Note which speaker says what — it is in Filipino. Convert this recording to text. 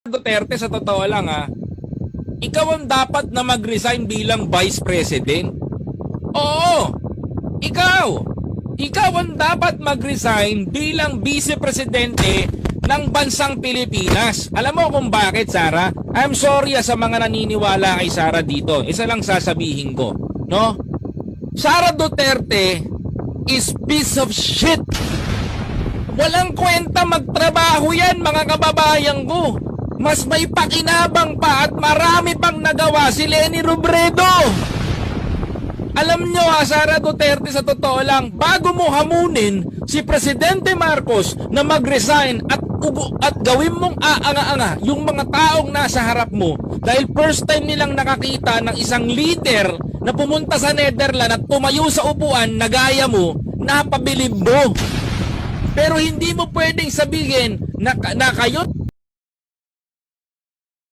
Speaker 1: Duterte, sa totoo lang ikaw ang dapat na mag-resign bilang Vice President. Oo, ikaw. Ikaw ang dapat mag-resign bilang Vice Presidente ng bansang Pilipinas. Alam mo kung bakit, Sara? I'm sorry sa mga naniniwala kay Sara dito. Isa lang sasabihin ko, no? Sara Duterte is piece of shit. Walang kwenta magtrabaho yan, mga kababayan ko. Mas may pakinabang pa at marami pang nagawa si Leni Robredo. Alam nyo Sara Duterte, sa totoo lang, bago mo hamunin si Presidente Marcos na mag-resign at gawin mong aanga-anga yung mga taong nasa harap mo, dahil first time nilang nakakita ng isang leader na pumunta sa Netherlands at tumayo sa upuan na gaya mo, napabilib mo. Pero hindi mo pwedeng sabihin na kayo